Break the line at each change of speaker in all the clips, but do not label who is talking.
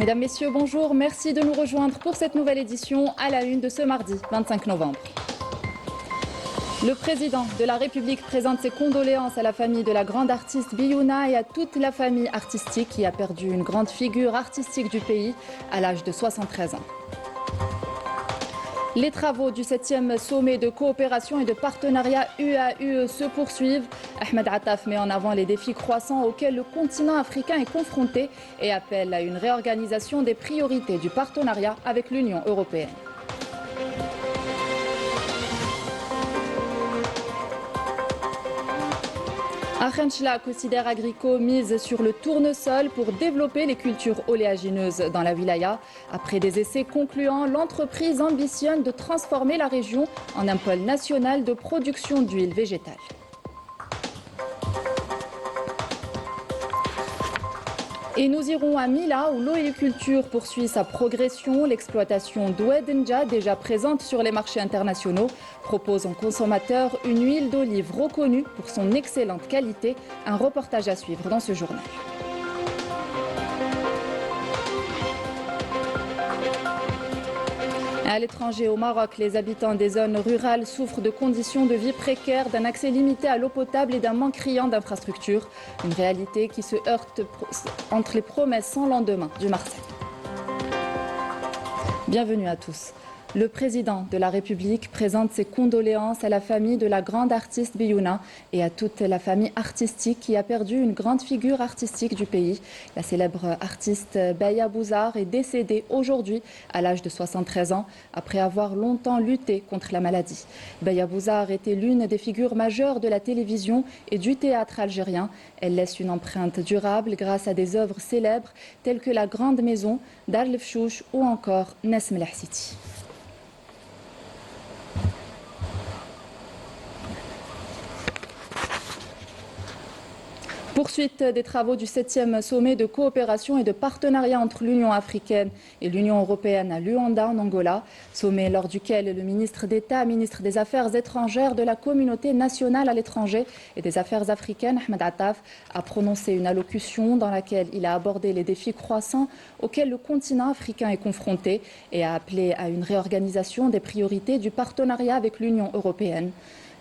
Mesdames, Messieurs, bonjour. Merci de nous rejoindre pour cette nouvelle édition à la une de ce mardi 25 novembre. Le président de la République présente ses condoléances à la famille de la grande artiste Biyouna et à toute la famille artistique qui a perdu une grande figure artistique du pays à l'âge de 73 ans. Les travaux du 7e sommet de coopération et de partenariat UAE se poursuivent. Ahmed Attaf met en avant les défis croissants auxquels le continent africain est confronté et appelle à une réorganisation des priorités du partenariat avec l'Union européenne. Khenchela considère Agrico mise sur le tournesol pour développer les cultures oléagineuses dans la wilaya. Après des essais concluants, l'entreprise ambitionne de transformer la région en un pôle national de production d'huile végétale. Et nous irons à Mila où l'oléiculture poursuit sa progression. L'exploitation d'Ouednja, déjà présente sur les marchés internationaux, propose aux consommateurs une huile d'olive reconnue pour son excellente qualité. Un reportage à suivre dans ce journal. À l'étranger, au Maroc, les habitants des zones rurales souffrent de conditions de vie précaires, d'un accès limité à l'eau potable et d'un manque criant d'infrastructures. Une réalité qui se heurte entre les promesses sans lendemain du Marseille. Bienvenue à tous. Le président de la République présente ses condoléances à la famille de la grande artiste Biyouna et à toute la famille artistique qui a perdu une grande figure artistique du pays. La célèbre artiste Baya Bouzar est décédée aujourd'hui à l'âge de 73 ans après avoir longtemps lutté contre la maladie. Baya Bouzar était l'une des figures majeures de la télévision et du théâtre algérien. Elle laisse une empreinte durable grâce à des œuvres célèbres telles que La Grande Maison, Dar Lefchouch ou encore Nesm El City. Poursuite des travaux du 7e sommet de coopération et de partenariat entre l'Union africaine et l'Union européenne à Luanda, en Angola. Sommet lors duquel le ministre d'État, ministre des Affaires étrangères de la communauté nationale à l'étranger et des Affaires africaines, Ahmed Attaf, a prononcé une allocution dans laquelle il a abordé les défis croissants auxquels le continent africain est confronté et a appelé à une réorganisation des priorités du partenariat avec l'Union européenne.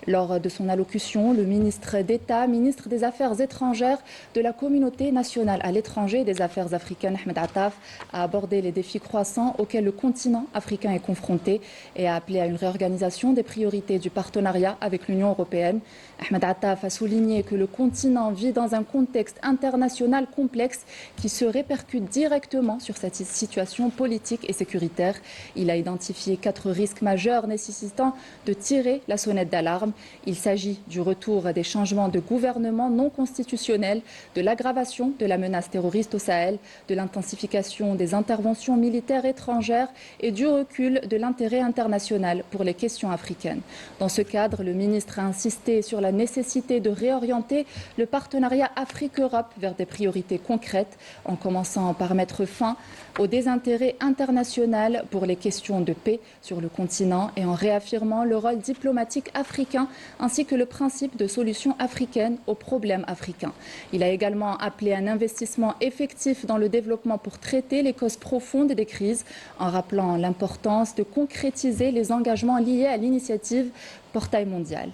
Lors de son allocution, le ministre d'État, ministre des Affaires étrangères de la communauté nationale à l'étranger et des Affaires africaines, Ahmed Attaf, a abordé les défis croissants auxquels le continent africain est confronté et a appelé à une réorganisation des priorités du partenariat avec l'Union européenne. Ahmed Attaf a souligné que le continent vit dans un contexte international complexe qui se répercute directement sur cette situation politique et sécuritaire. Il a identifié 4 risques majeurs nécessitant de tirer la sonnette d'alarme. Il s'agit du retour des changements de gouvernement non constitutionnels, de l'aggravation de la menace terroriste au Sahel, de l'intensification des interventions militaires étrangères et du recul de l'intérêt international pour les questions africaines. Dans ce cadre, le ministre a insisté sur la nécessité de réorienter le partenariat Afrique-Europe vers des priorités concrètes, en commençant par mettre fin au désintérêt international pour les questions de paix sur le continent et en réaffirmant le rôle diplomatique africain ainsi que le principe de solution africaine aux problèmes africains. Il a également appelé à un investissement effectif dans le développement pour traiter les causes profondes des crises, en rappelant l'importance de concrétiser les engagements liés à l'initiative Portail mondial.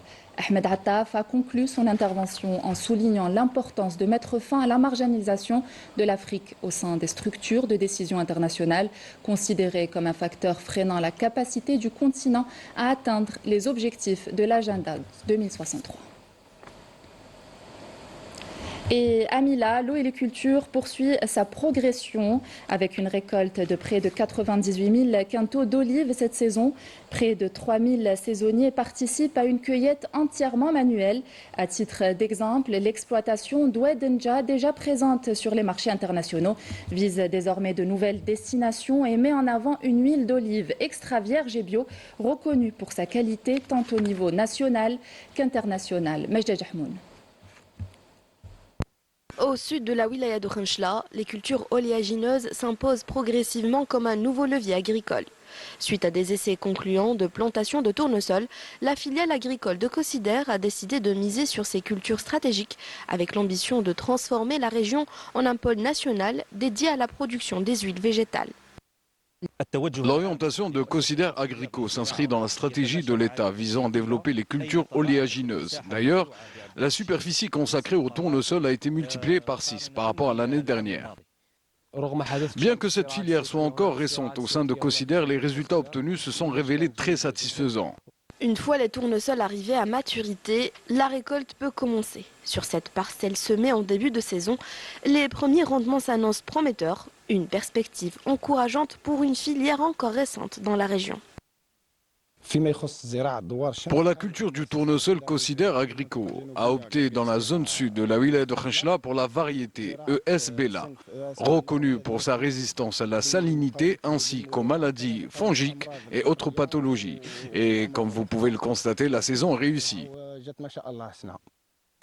Ahmed Attaf a conclu son intervention en soulignant l'importance de mettre fin à la marginalisation de l'Afrique au sein des structures de décision internationales, considérées comme un facteur freinant la capacité du continent à atteindre les objectifs de l'agenda 2063. Et à Mila, l'oléiculture poursuit sa progression avec une récolte de près de 98 000 quintaux d'olives cette saison. Près de 3 000 saisonniers participent à une cueillette entièrement manuelle. À titre d'exemple, l'exploitation d'Ouednja, déjà présente sur les marchés internationaux, vise désormais de nouvelles destinations et met en avant une huile d'olive extra vierge et bio, reconnue pour sa qualité tant au niveau national qu'international. Majda Jahmoun.
Au sud de la wilaya de Khenchela, les cultures oléagineuses s'imposent progressivement comme un nouveau levier agricole. Suite à des essais concluants de plantation de tournesol, la filiale agricole de Cosider a décidé de miser sur ces cultures stratégiques avec l'ambition de transformer la région en un pôle national dédié à la production des huiles végétales.
L'orientation de Cosider Agrico s'inscrit dans la stratégie de l'État visant à développer les cultures oléagineuses. D'ailleurs, la superficie consacrée au tournesol a été multipliée par 6 par rapport à l'année dernière. Bien que cette filière soit encore récente au sein de Cosider, les résultats obtenus se sont révélés très satisfaisants.
Une fois les tournesols arrivés à maturité, la récolte peut commencer. Sur cette parcelle semée en début de saison, les premiers rendements s'annoncent prometteurs, une perspective encourageante pour une filière encore récente dans la région.
Pour la culture du tournesol, Cosider Agrico a opté dans la zone sud de la wilaya de Khenchela pour la variété ES Bella, reconnue pour sa résistance à la salinité ainsi qu'aux maladies fongiques et autres pathologies. Et comme vous pouvez le constater, la saison réussit.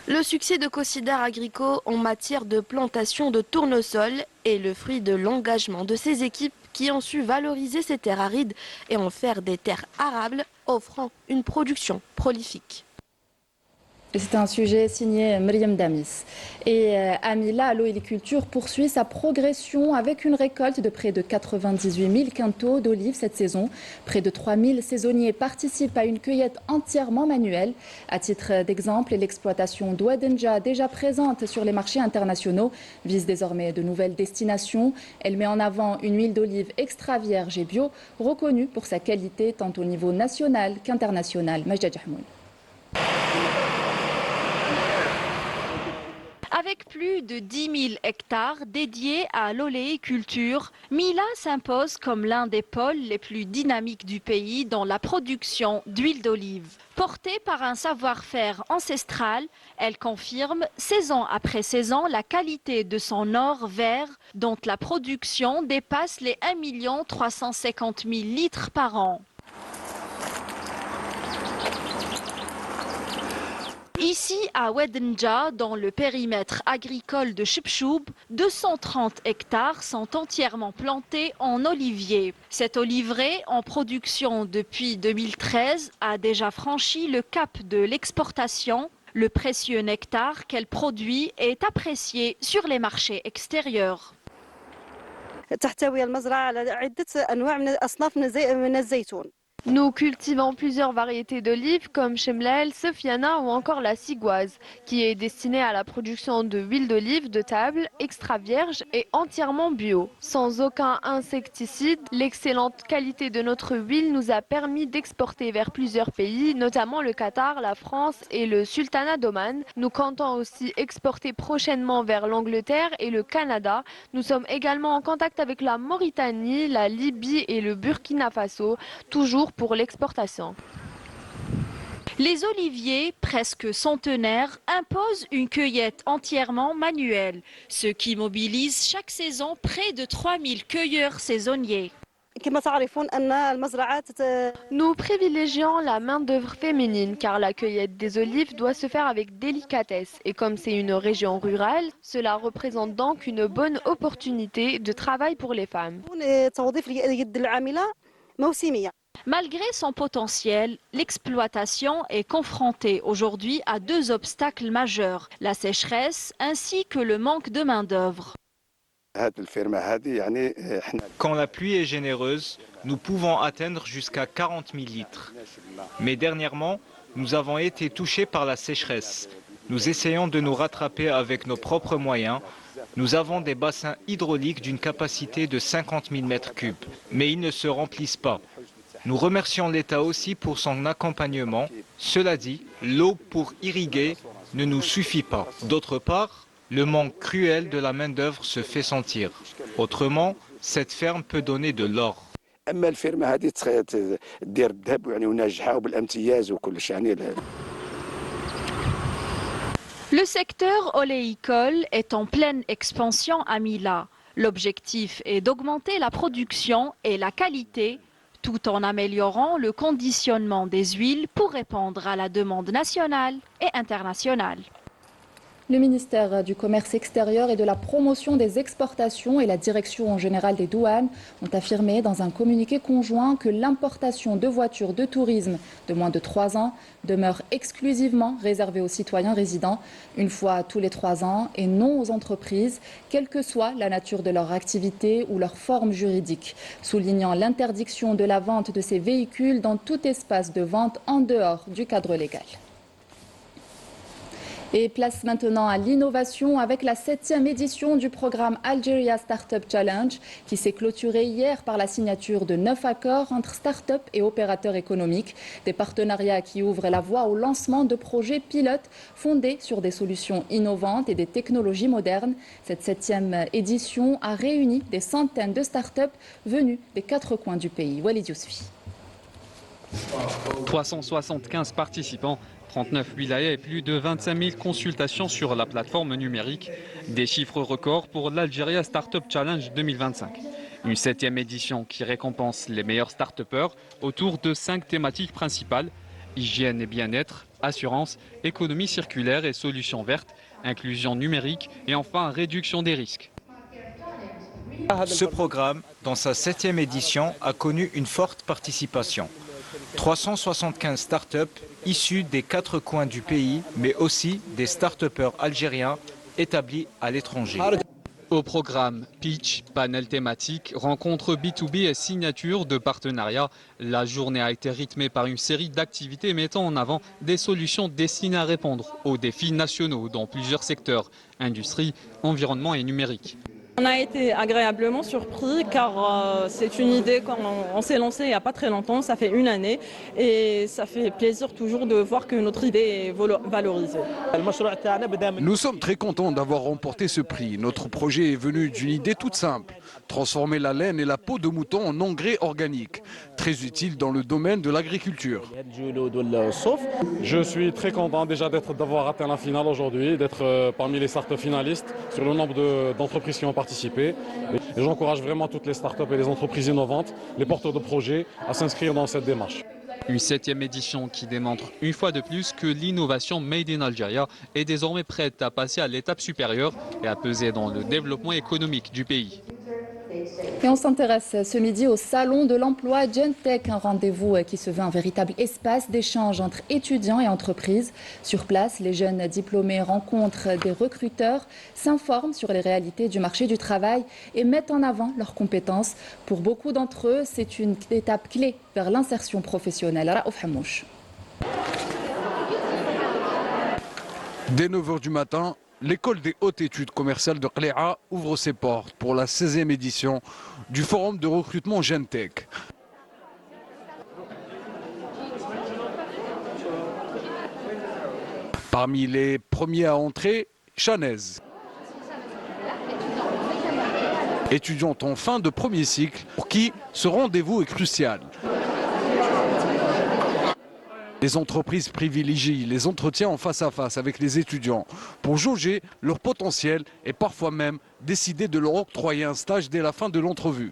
Le succès de Cosider Agrico en matière de plantation de tournesol est le fruit de l'engagement de ses équipes qui ont su valoriser ces terres arides et en faire des terres arables, offrant une production prolifique.
C'est un sujet signé Myriam Damis. Et Amila, l'oléiculture poursuit sa progression avec une récolte de près de 98 000 quintaux d'olives cette saison. Près de 3 000 saisonniers participent à une cueillette entièrement manuelle. À titre d'exemple, l'exploitation d'Ouedenja, déjà présente sur les marchés internationaux, vise désormais de nouvelles destinations. Elle met en avant une huile d'olive extra vierge et bio, reconnue pour sa qualité tant au niveau national qu'international. Majda Jahmoun.
Avec plus de 10 000 hectares dédiés à l'oléiculture, Mila s'impose comme l'un des pôles les plus dynamiques du pays dans la production d'huile d'olive. Portée par un savoir-faire ancestral, elle confirme saison après saison la qualité de son or vert dont la production dépasse les 1 350 000 litres par an. Ici, à Ouedenja, dans le périmètre agricole de Chibchoub, 230 hectares sont entièrement plantés en olivier. Cet oliveraie, en production depuis 2013, a déjà franchi le cap de l'exportation. Le précieux nectar qu'elle produit est apprécié sur les marchés extérieurs.
Nous cultivons plusieurs variétés d'olives comme Chemlel, Sofiana ou encore la cigoise, qui est destinée à la production de huile d'olive de table, extra vierge et entièrement bio. Sans aucun insecticide, l'excellente qualité de notre huile nous a permis d'exporter vers plusieurs pays, notamment le Qatar, la France et le Sultanat d'Oman. Nous comptons aussi exporter prochainement vers l'Angleterre et le Canada. Nous sommes également en contact avec la Mauritanie, la Libye et le Burkina Faso, toujours pour l'exportation.
Les oliviers, presque centenaires, imposent une cueillette entièrement manuelle, ce qui mobilise chaque saison près de 3 000 cueilleurs saisonniers.
Nous privilégions la main-d'œuvre féminine car la cueillette des olives doit se faire avec délicatesse. Et comme c'est une région rurale, cela représente donc une bonne opportunité de travail pour les femmes.
Malgré son potentiel, l'exploitation est confrontée aujourd'hui à deux obstacles majeurs, la sécheresse ainsi que le manque de main-d'œuvre.
Quand la pluie est généreuse, nous pouvons atteindre jusqu'à 40 000 litres. Mais dernièrement, nous avons été touchés par la sécheresse. Nous essayons de nous rattraper avec nos propres moyens. Nous avons des bassins hydrauliques d'une capacité de 50 000 mètres cubes, mais ils ne se remplissent pas. Nous remercions l'État aussi pour son accompagnement. Cela dit, l'eau pour irriguer ne nous suffit pas. D'autre part, le manque cruel de la main-d'œuvre se fait sentir. Autrement, cette ferme peut donner de l'or.
Le secteur oléicole est en pleine expansion à Mila. L'objectif est d'augmenter la production et la qualité tout en améliorant le conditionnement des huiles pour répondre à la demande nationale et internationale.
Le ministère du Commerce extérieur et de la promotion des exportations et la direction générale des douanes ont affirmé dans un communiqué conjoint que l'importation de voitures de tourisme de moins de 3 ans demeure exclusivement réservée aux citoyens résidents une fois tous les 3 ans et non aux entreprises, quelle que soit la nature de leur activité ou leur forme juridique, soulignant l'interdiction de la vente de ces véhicules dans tout espace de vente en dehors du cadre légal. Et place maintenant à l'innovation avec la 7e édition du programme Algeria Startup Challenge qui s'est clôturé hier par la signature de 9 accords entre start-up et opérateurs économiques. Des partenariats qui ouvrent la voie au lancement de projets pilotes fondés sur des solutions innovantes et des technologies modernes. Cette 7e édition a réuni des centaines de start-up venues des 4 coins du pays. Walid Yousfi.
375 participants, 39 wilayas et plus de 25 000 consultations sur la plateforme numérique. Des chiffres records pour l'Algeria Startup Challenge 2025. Une 7e édition qui récompense les meilleurs start-upers autour de 5 thématiques principales: hygiène et bien-être, assurance, économie circulaire et solutions vertes, inclusion numérique et enfin réduction des risques.
Ce programme, dans sa 7e édition, a connu une forte participation. 375 start-up issus des 4 coins du pays, mais aussi des start-upers algériens établis à l'étranger.
Au programme, pitch, panel thématique, rencontre B2B et signature de partenariats. La journée a été rythmée par une série d'activités mettant en avant des solutions destinées à répondre aux défis nationaux dans plusieurs secteurs: industrie, environnement et numérique.
On a été agréablement surpris car c'est une idée qu'on s'est lancé il n'y a pas très longtemps, ça fait 1 année et ça fait plaisir toujours de voir que notre idée est valorisée.
Nous sommes très contents d'avoir remporté ce prix. Notre projet est venu d'une idée toute simple: transformer la laine et la peau de mouton en engrais organique, très utile dans le domaine de l'agriculture.
Je suis très content déjà d'avoir atteint la finale aujourd'hui, d'être parmi les startups finalistes sur le nombre d'entreprises qui ont participé. Et j'encourage vraiment toutes les startups et les entreprises innovantes, les porteurs de projets, à s'inscrire dans cette démarche.
Une 7e édition qui démontre une fois de plus que l'innovation Made in Algeria est désormais prête à passer à l'étape supérieure et à peser dans le développement économique du pays.
Et on s'intéresse ce midi au Salon de l'Emploi Gentech, un rendez-vous qui se veut un véritable espace d'échange entre étudiants et entreprises. Sur place, les jeunes diplômés rencontrent des recruteurs, s'informent sur les réalités du marché du travail et mettent en avant leurs compétences. Pour beaucoup d'entre eux, c'est une étape clé vers l'insertion professionnelle. Raouf Hamouche.
Dès 9 h du matin, l'école des hautes études commerciales de Qléa ouvre ses portes pour la 16e édition du forum de recrutement Gentech. Parmi les premiers à entrer, Chanez, étudiante en fin de premier cycle, pour qui ce rendez-vous est crucial. Les entreprises privilégient les entretiens en face à face avec les étudiants pour jauger leur potentiel et parfois même décider de leur octroyer un stage dès la fin de l'entrevue.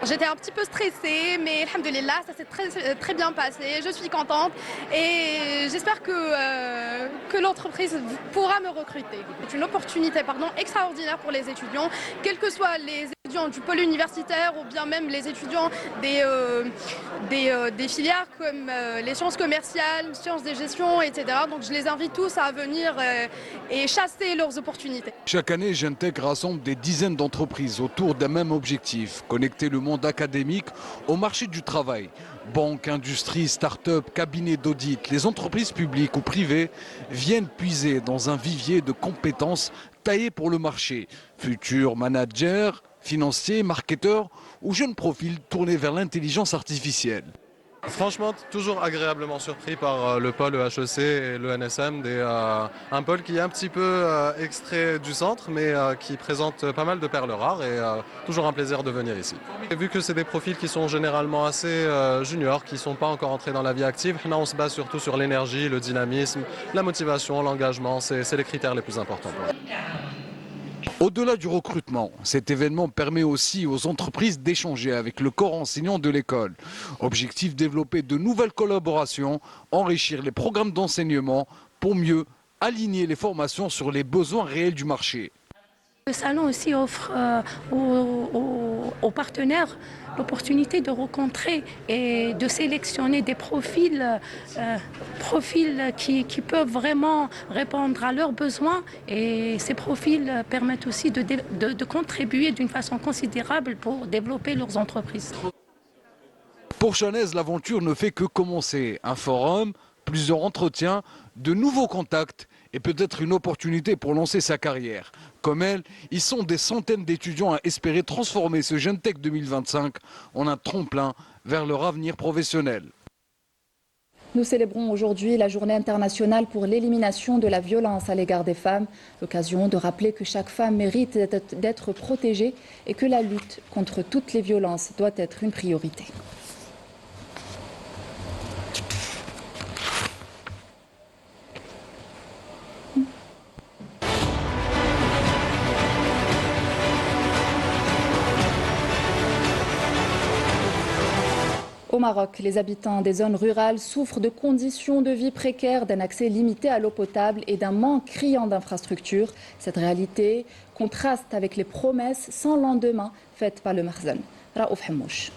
J'étais un petit peu stressée, mais alhamdoulilah, ça s'est très bien passé. Je suis contente et j'espère que l'entreprise pourra me recruter. C'est une opportunité extraordinaire pour les étudiants, quels que soient les étudiants du pôle universitaire ou bien même les étudiants des filières comme les sciences commerciales, sciences de gestion, etc. Donc je les invite tous à venir et chasser leurs opportunités.
Chaque année, Gentech rassemble des dizaines d'entreprises autour d'un même objectif: connecter le monde académique au marché du travail. Banques, industries, start-up, cabinets d'audit, les entreprises publiques ou privées viennent puiser dans un vivier de compétences taillées pour le marché. Futurs managers, financiers, marketeurs ou jeunes profils tournés vers l'intelligence artificielle.
Franchement, toujours agréablement surpris par le pôle HEC et le NSM, un pôle qui est un petit peu extrait du centre, mais qui présente pas mal de perles rares et toujours un plaisir de venir ici. Et vu que c'est des profils qui sont généralement assez juniors, qui ne sont pas encore entrés dans la vie active, là on se base surtout sur l'énergie, le dynamisme, la motivation, l'engagement, c'est les critères les plus importants pour nous.
Au-delà du recrutement, cet événement permet aussi aux entreprises d'échanger avec le corps enseignant de l'école. Objectif: développer de nouvelles collaborations, enrichir les programmes d'enseignement pour mieux aligner les formations sur les besoins réels du marché.
Le salon aussi offre aux partenaires l'opportunité de rencontrer et de sélectionner des profils qui peuvent vraiment répondre à leurs besoins. Et ces profils permettent aussi de contribuer d'une façon considérable pour développer leurs entreprises.
Pour Chanez, l'aventure ne fait que commencer. Un forum, plusieurs entretiens, de nouveaux contacts et peut-être une opportunité pour lancer sa carrière. Comme elle, ils sont des centaines d'étudiants à espérer transformer ce Gentech 2025 en un tremplin vers leur avenir professionnel.
Nous célébrons aujourd'hui la journée internationale pour l'élimination de la violence à l'égard des femmes. L'occasion de rappeler que chaque femme mérite d'être protégée et que la lutte contre toutes les violences doit être une priorité. Au Maroc, les habitants des zones rurales souffrent de conditions de vie précaires, d'un accès limité à l'eau potable et d'un manque criant d'infrastructures. Cette réalité contraste avec les promesses sans lendemain faites par le Marzen. Raouf Hamouch.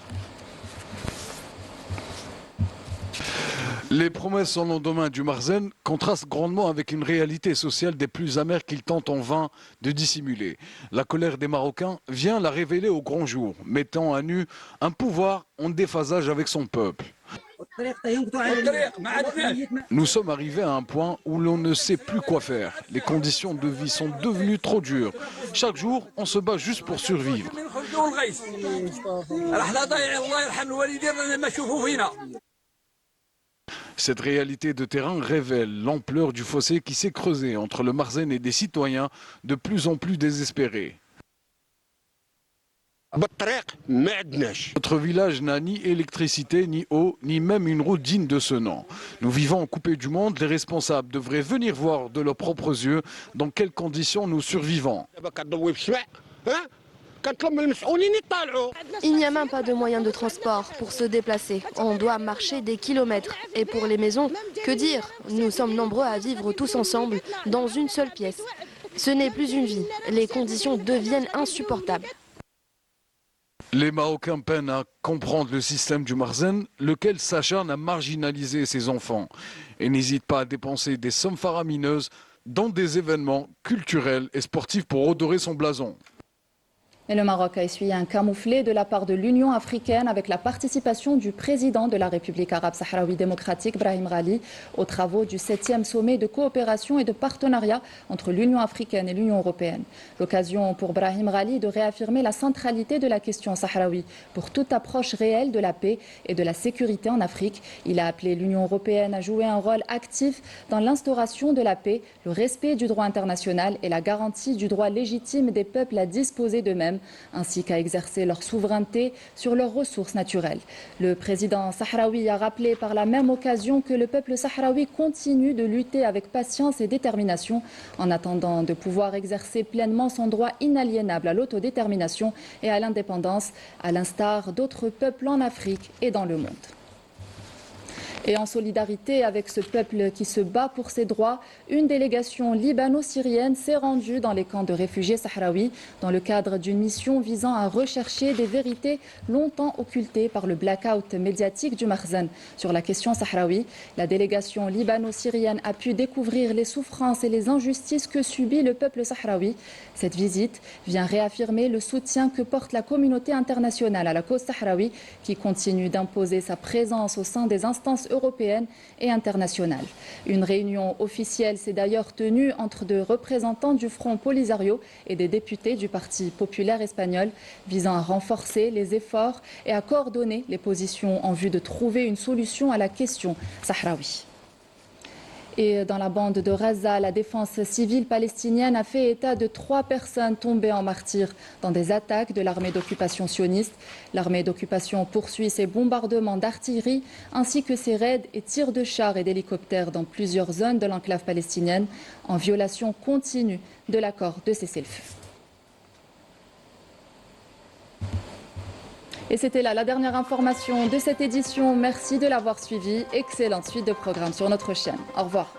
Les promesses sans lendemain du Marzen contrastent grandement avec une réalité sociale des plus amères qu'il tente en vain de dissimuler. La colère des Marocains vient la révéler au grand jour, mettant à nu un pouvoir en déphasage avec son peuple. Nous sommes arrivés à un point où l'on ne sait plus quoi faire. Les conditions de vie sont devenues trop dures. Chaque jour, on se bat juste pour survivre. Cette réalité de terrain révèle l'ampleur du fossé qui s'est creusé entre le Marzen et des citoyens de plus en plus désespérés. Notre village n'a ni électricité, ni eau, ni même une route digne de ce nom. Nous vivons coupés du monde. Les responsables devraient venir voir de leurs propres yeux dans quelles conditions nous survivons.
Il n'y a même pas de moyens de transport pour se déplacer. On doit marcher des kilomètres. Et pour les maisons, que dire? Nous sommes nombreux à vivre tous ensemble dans une seule pièce. Ce n'est plus une vie. Les conditions deviennent insupportables.
Les Marocains peinent à comprendre le système du Marzen, lequel s'acharne à marginaliser ses enfants et n'hésite pas à dépenser des sommes faramineuses dans des événements culturels et sportifs pour redorer son blason.
Et le Maroc a essuyé un camouflet de la part de l'Union africaine avec la participation du président de la République arabe sahraoui démocratique, Brahim Ghali, aux travaux du 7e sommet de coopération et de partenariat entre l'Union africaine et l'Union européenne. L'occasion pour Brahim Ghali de réaffirmer la centralité de la question sahraoui pour toute approche réelle de la paix et de la sécurité en Afrique. Il a appelé l'Union européenne à jouer un rôle actif dans l'instauration de la paix, le respect du droit international et la garantie du droit légitime des peuples à disposer d'eux-mêmes, ainsi qu'à exercer leur souveraineté sur leurs ressources naturelles. Le président sahraoui a rappelé par la même occasion que le peuple sahraoui continue de lutter avec patience et détermination en attendant de pouvoir exercer pleinement son droit inaliénable à l'autodétermination et à l'indépendance, à l'instar d'autres peuples en Afrique et dans le monde. Et en solidarité avec ce peuple qui se bat pour ses droits, une délégation libano-syrienne s'est rendue dans les camps de réfugiés sahraouis dans le cadre d'une mission visant à rechercher des vérités longtemps occultées par le blackout médiatique du Marzen sur la question sahraoui. La délégation libano-syrienne a pu découvrir les souffrances et les injustices que subit le peuple sahraoui. Cette visite vient réaffirmer le soutien que porte la communauté internationale à la cause sahraoui qui continue d'imposer sa présence au sein des instances européenne et internationale. Une réunion officielle s'est d'ailleurs tenue entre deux représentants du Front Polisario et des députés du Parti populaire espagnol visant à renforcer les efforts et à coordonner les positions en vue de trouver une solution à la question sahraoui. Et dans la bande de Gaza, la défense civile palestinienne a fait état de 3 personnes tombées en martyrs dans des attaques de l'armée d'occupation sioniste. L'armée d'occupation poursuit ses bombardements d'artillerie ainsi que ses raids et tirs de chars et d'hélicoptères dans plusieurs zones de l'enclave palestinienne en violation continue de l'accord de cessez-le-feu. Et c'était là la dernière information de cette édition. Merci de l'avoir suivi. Excellente suite de programme sur notre chaîne. Au revoir.